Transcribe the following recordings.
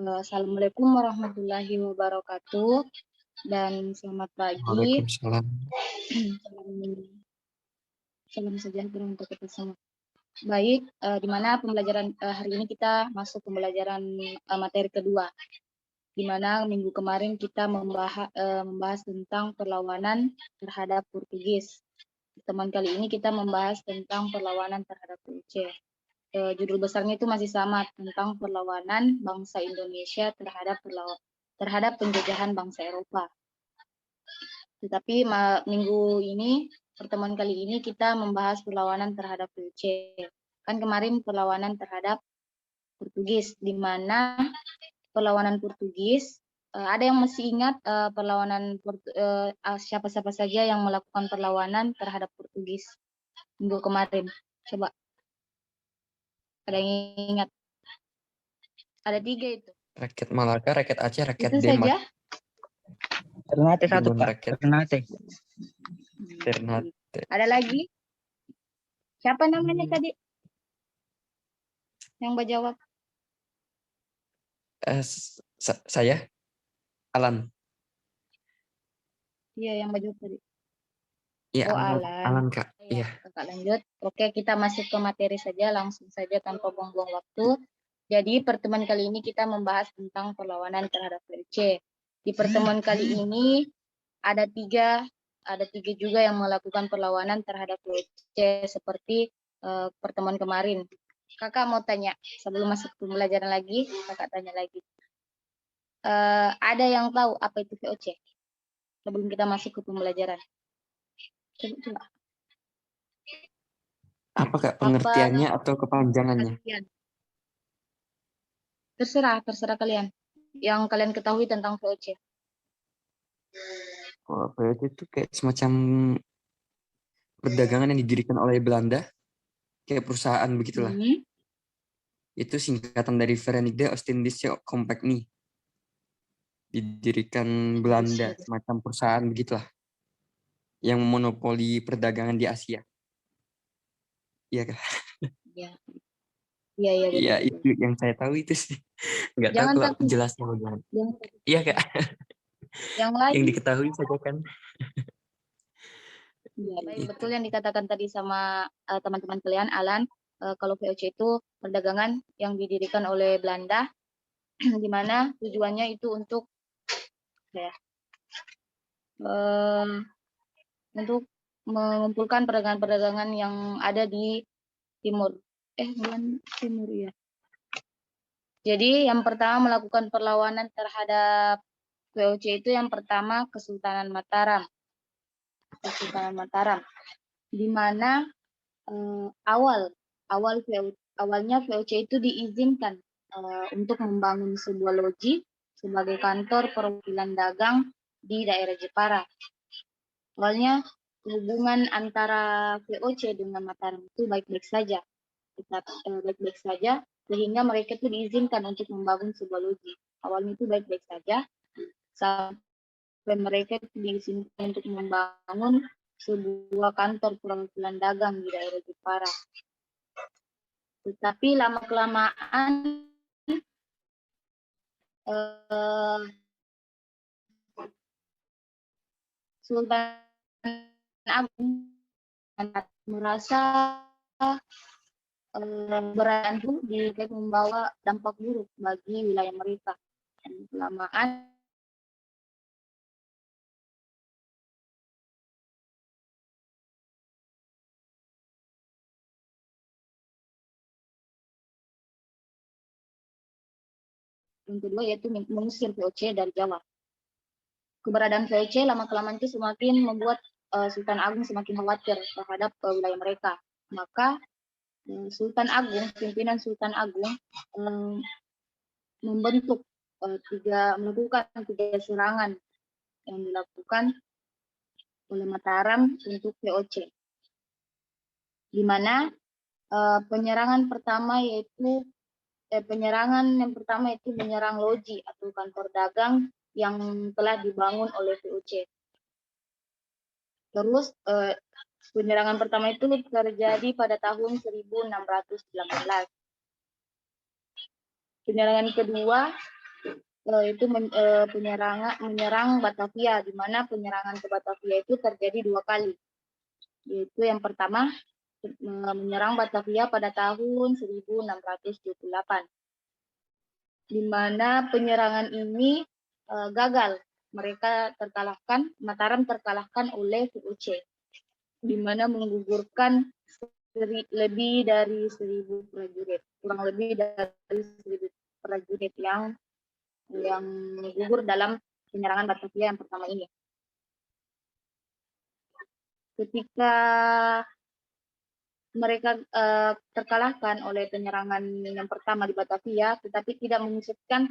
Assalamualaikum warahmatullahi wabarakatuh dan selamat pagi. Waalaikumsalam. Salam sejahtera untuk kita semua. Baik, di mana pembelajaran hari ini kita masuk pembelajaran materi kedua, di mana minggu kemarin kita membahas tentang perlawanan terhadap Portugis. Teman kali ini kita membahas tentang perlawanan terhadap VOC. Judul besarnya itu masih sama, tentang perlawanan bangsa Indonesia terhadap penjajahan bangsa Eropa. Tetapi minggu ini, pertemuan kali ini kita membahas perlawanan terhadap VOC. Kan kemarin perlawanan terhadap Portugis, di mana perlawanan Portugis, ada yang masih ingat siapa-siapa saja yang melakukan perlawanan terhadap Portugis minggu kemarin? Coba. Ada yang ingat? Ada 3 itu. Rakyat Malaka, rakyat Aceh, rakyat Itu Demak. saja. Ternate satu, Pak. Ternate. Ada lagi? Siapa namanya tadi? Yang berjawab? Saya, Alan. Iya, yang berjawab tadi. Iya, Oh, Alan, Kak. Iya. Iya. Kakak lanjut. Oke, kita masuk ke materi saja, langsung saja tanpa buang-buang waktu. Jadi, pertemuan kali ini kita membahas tentang perlawanan terhadap VOC. Di pertemuan kali ini ada tiga juga yang melakukan perlawanan terhadap VOC seperti pertemuan kemarin. Kakak mau tanya, sebelum masuk ke pembelajaran lagi, kakak tanya lagi. Ada yang tahu apa itu VOC? Sebelum kita masuk ke pembelajaran. Coba. Apa, Kak, pengertiannya atau kepanjangannya? Terserah kalian. Yang kalian ketahui tentang VOC. Oh, VOC itu kayak semacam perdagangan yang didirikan oleh Belanda, kayak perusahaan begitulah. Itu singkatan dari Verenigde Oostindische Compagnie. Didirikan Belanda, semacam perusahaan begitulah, yang memonopoli perdagangan di Asia. Iya, Kak? Iya. Iya, itu yang saya tahu itu sih. Nggak tahu kalau jelasnya bagaimana. Iya, Kak. Yang lain. Yang diketahui saja kan. Iya, betul yang dikatakan tadi sama teman-teman kalian, Alan. Kalau VOC itu perdagangan yang didirikan oleh Belanda, di mana tujuannya itu untuk mengumpulkan perdagangan-perdagangan yang ada di bukan timur ya. Jadi yang pertama melakukan perlawanan terhadap VOC itu yang pertama Kesultanan Mataram. Di mana awalnya VOC itu diizinkan untuk membangun sebuah loji sebagai kantor perwakilan dagang di daerah Jepara. Awalnya hubungan antara VOC dengan Mataram itu baik-baik saja, sehingga mereka itu diizinkan untuk membangun sebuah loji. Awalnya itu baik-baik saja, sampai mereka itu diizinkan untuk membangun sebuah kantor perwakilan dagang di daerah Jepara. Tetapi lama-kelamaan Sultan Agung merasa keberadaan itu membawa dampak buruk bagi wilayah mereka. Dan kelamaan yang kedua yaitu mengusir VOC dari Jawa. Keberadaan VOC lama-kelamaan itu semakin membuat Sultan Agung semakin khawatir terhadap wilayah mereka. Maka pimpinan Sultan Agung melakukan tiga serangan yang dilakukan oleh Mataram untuk VOC. Di mana penyerangan yang pertama itu menyerang loji atau kantor dagang yang telah dibangun oleh VOC. Terus penyerangan pertama itu terjadi pada tahun 1618. Penyerangan kedua itu menyerang Batavia, di mana penyerangan ke Batavia itu terjadi 2 kali. Yaitu yang pertama menyerang Batavia pada tahun 1628, di mana penyerangan ini gagal. Mereka terkalahkan, Mataram terkalahkan oleh VOC, di mana menggugurkan lebih dari 1.000 prajurit, kurang lebih dari 1.000 prajurit yang gugur dalam penyerangan Batavia yang pertama ini. Ketika mereka terkalahkan oleh penyerangan yang pertama di Batavia, tetapi tidak menyusutkan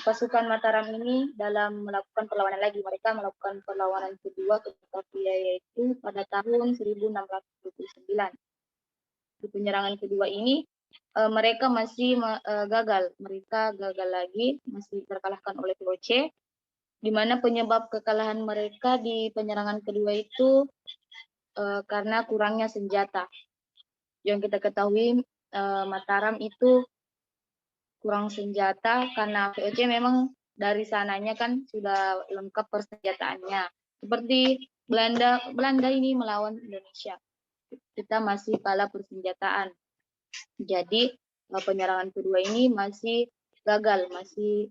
pasukan Mataram ini dalam melakukan perlawanan lagi. Mereka melakukan perlawanan kedua ke Batavia, yaitu pada tahun 1629. Di penyerangan kedua ini mereka masih gagal. Mereka gagal lagi, masih terkalahkan oleh VOC, di mana penyebab kekalahan mereka di penyerangan kedua itu karena kurangnya senjata. Yang kita ketahui Mataram itu kurang senjata karena VOC memang dari sananya kan sudah lengkap persenjataannya. Seperti Belanda ini melawan Indonesia, kita masih kalah persenjataan. Jadi penyerangan kedua ini masih gagal, masih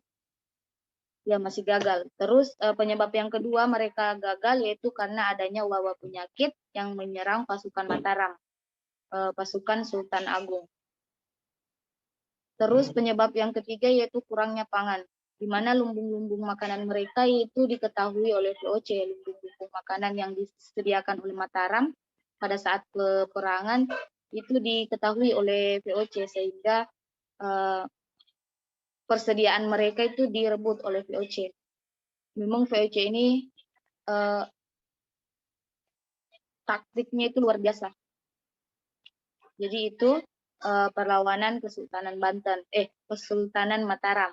gagal. Terus penyebab yang kedua mereka gagal yaitu karena adanya wabah penyakit yang menyerang pasukan Mataram, pasukan Sultan Agung. Terus penyebab yang ketiga yaitu kurangnya pangan, di mana lumbung-lumbung makanan mereka itu diketahui oleh VOC, lumbung-lumbung makanan yang disediakan oleh Mataram pada saat peperangan itu diketahui oleh VOC, sehingga persediaan mereka itu direbut oleh VOC. Memang VOC ini taktiknya itu luar biasa. Jadi itu perlawanan Kesultanan Kesultanan Mataram.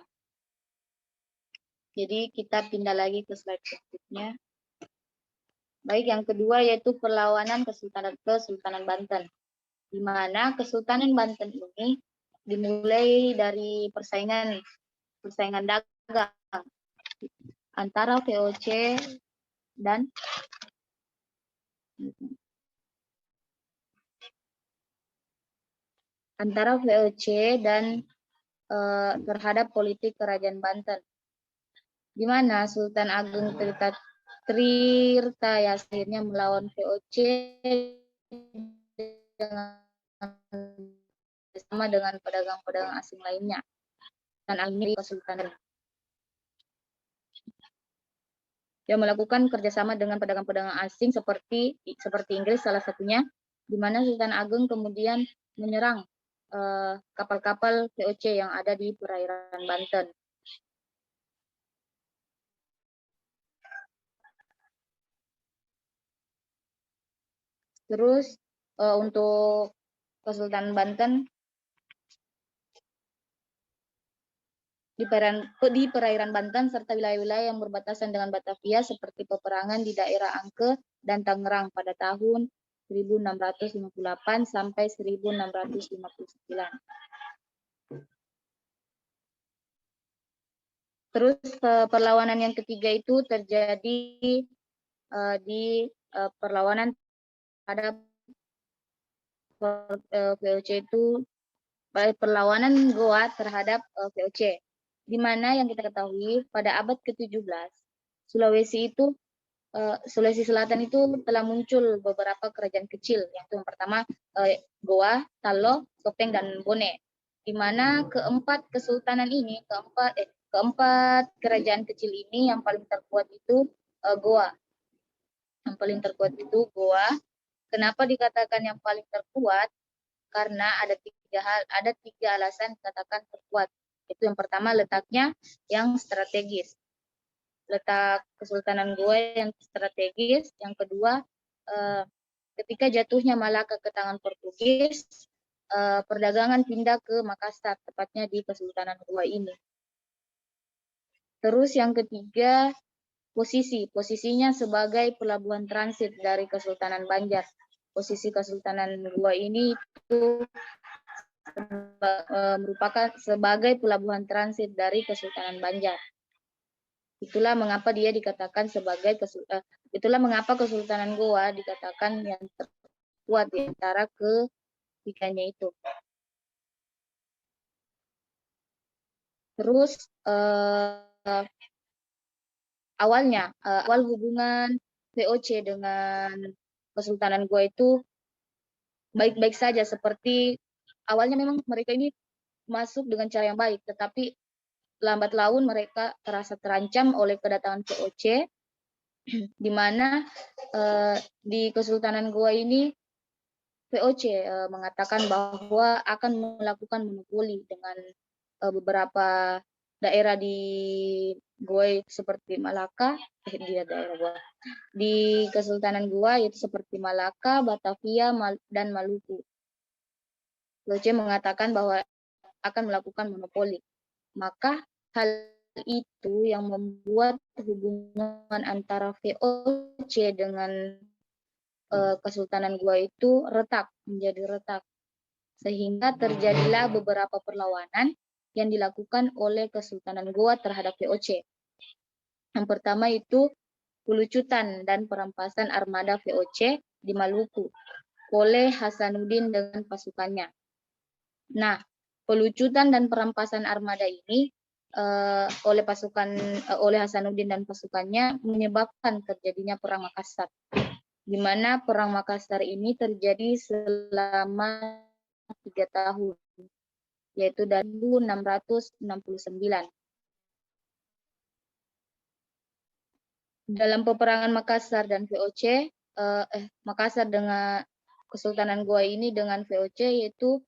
Jadi kita pindah lagi ke slide berikutnya. Baik, yang kedua yaitu perlawanan Kesultanan Banten, di mana Kesultanan Banten ini dimulai dari persaingan dagang antara VOC dan terhadap politik kerajaan Banten, di mana Sultan Agung Tirtayasa akhirnya melawan VOC bersama dengan pedagang-pedagang asing lainnya, dan akhirnya Kesultanan yang melakukan kerjasama dengan pedagang-pedagang asing seperti Inggris salah satunya, di mana Sultan Agung kemudian menyerang kapal-kapal VOC yang ada di perairan Banten. Terus untuk Kesultanan Banten di perairan Banten serta wilayah-wilayah yang berbatasan dengan Batavia seperti peperangan di daerah Angke dan Tangerang pada tahun 1658 sampai 1659. Terus perlawanan yang ketiga itu terjadi di perlawanan pada VOC itu, perlawanan Goa terhadap VOC, di mana yang kita ketahui pada abad ke-17 Sulawesi Selatan itu telah muncul beberapa kerajaan kecil, yaitu yang pertama Goa, Talo, Sopeng, dan Bone, di mana keempat kerajaan kecil ini yang paling terkuat itu Goa. Yang paling terkuat itu Goa. Kenapa dikatakan yang paling terkuat? Karena ada tiga alasan dikatakan terkuat. Itu yang pertama, letaknya yang strategis. Letak Kesultanan Goa yang strategis. Yang kedua, ketika jatuhnya Malaka ke tangan Portugis, perdagangan pindah ke Makassar, tepatnya di Kesultanan Goa ini. Terus yang ketiga, posisinya sebagai pelabuhan transit dari Kesultanan Banjar. Posisi Kesultanan Goa ini itu merupakan sebagai pelabuhan transit dari Kesultanan Banjar. Itulah mengapa dia dikatakan sebagai itulah mengapa Kesultanan Goa dikatakan yang terkuat di antara ketiganya itu. Terus awal hubungan VOC dengan Kesultanan Goa itu baik-baik saja, seperti awalnya memang mereka ini masuk dengan cara yang baik, tetapi lambat laun mereka terasa terancam oleh kedatangan VOC, di mana di Kesultanan Goa ini VOC mengatakan bahwa akan melakukan monopoli dengan beberapa daerah di Goa seperti Malaka, di Kesultanan Goa yaitu seperti Malaka, Batavia, dan Maluku. VOC mengatakan bahwa akan melakukan monopoli. Maka hal itu yang membuat hubungan antara VOC dengan Kesultanan Goa itu menjadi retak. Sehingga terjadilah beberapa perlawanan yang dilakukan oleh Kesultanan Goa terhadap VOC. Yang pertama itu pelucutan dan perampasan armada VOC di Maluku oleh Hasanuddin dengan pasukannya. Nah, pelucutan dan perampasan armada ini oleh Hasanuddin dan pasukannya menyebabkan terjadinya Perang Makassar, di mana Perang Makassar ini terjadi selama 3 tahun, yaitu dari 1669. Dalam peperangan Makassar dan VOC, Makassar dengan Kesultanan Goa ini dengan VOC, yaitu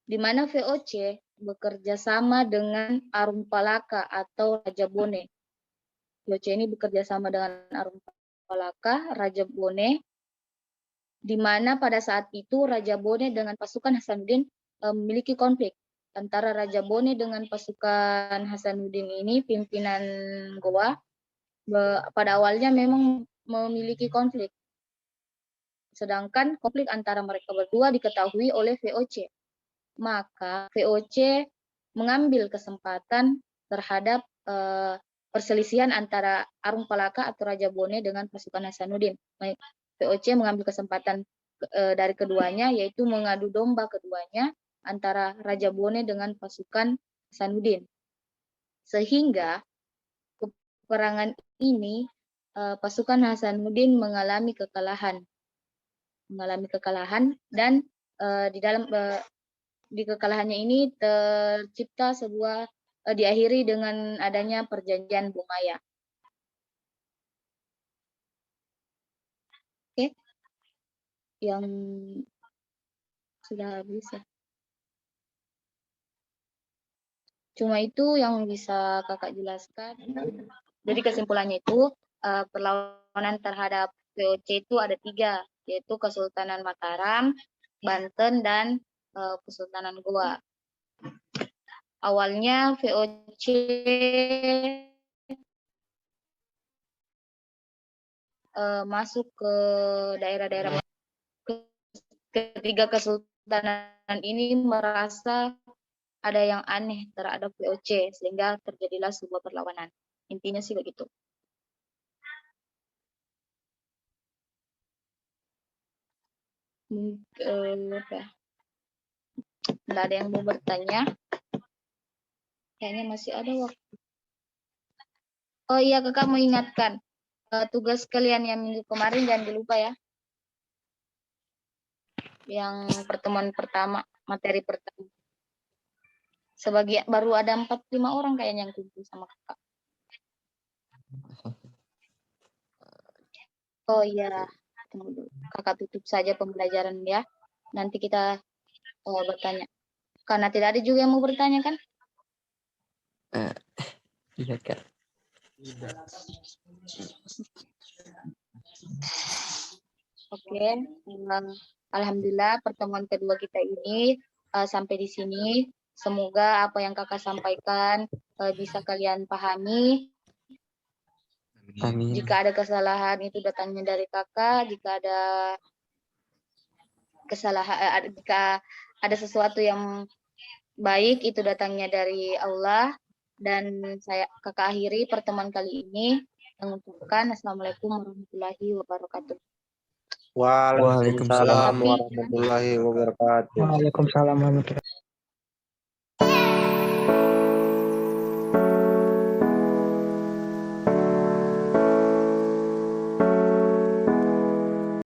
di mana VOC bekerja sama dengan Arum Palaka atau Raja Bone. VOC ini bekerja sama dengan Arum Palaka, Raja Bone, di mana pada saat itu Raja Bone dengan pasukan Hasanuddin memiliki konflik antara Raja Bone dengan pasukan Hasanuddin ini, pimpinan Goa, pada awalnya memang memiliki konflik. Sedangkan konflik antara mereka berdua diketahui oleh VOC. Maka VOC mengambil kesempatan terhadap perselisihan antara Arum Palaka atau Raja Bone dengan pasukan Hasanuddin. VOC mengambil kesempatan dari keduanya, yaitu mengadu domba keduanya antara Raja Bone dengan pasukan Hasanuddin. Sehingga peperangan ini pasukan Hasanuddin mengalami kekalahan dan di kekalahannya ini tercipta diakhiri dengan adanya perjanjian Bumaya. Oke, yang sudah habis ya. Cuma itu yang bisa kakak jelaskan. Jadi kesimpulannya itu perlawanan terhadap VOC itu ada 3, yaitu Kesultanan Mataram, Banten, dan Kesultanan Goa. Awalnya VOC masuk ke daerah-daerah. Ketiga kesultanan ini merasa ada yang aneh terhadap VOC, sehingga terjadilah sebuah perlawanan. Intinya sih begitu. Nggak ada yang mau bertanya. Kayaknya masih ada waktu. Oh iya, kakak mau ingatkan. Tugas kalian yang minggu kemarin jangan dilupa ya. Yang pertemuan pertama, materi pertama. Baru ada 4-5 orang kayaknya yang kumpul sama kakak. Oh iya, tunggu dulu. Kakak tutup saja pembelajaran ya. Nanti kita bertanya. Karena tidak ada juga yang mau bertanya kan? Iya Kak. Oke, alhamdulillah pertemuan kedua kita ini sampai di sini. Semoga apa yang kakak sampaikan bisa kalian pahami. Amin. Jika ada kesalahan itu datangnya dari kakak. Jika ada kesalahan, jika ada sesuatu yang baik itu datangnya dari Allah, dan kakak akhiri pertemuan kali ini mengucapkan Assalamualaikum warahmatullahi wabarakatuh. Waalaikumsalam Waalaikumsalam. warahmatullahi wabarakatuh. Waalaikumsalam warahmatullahi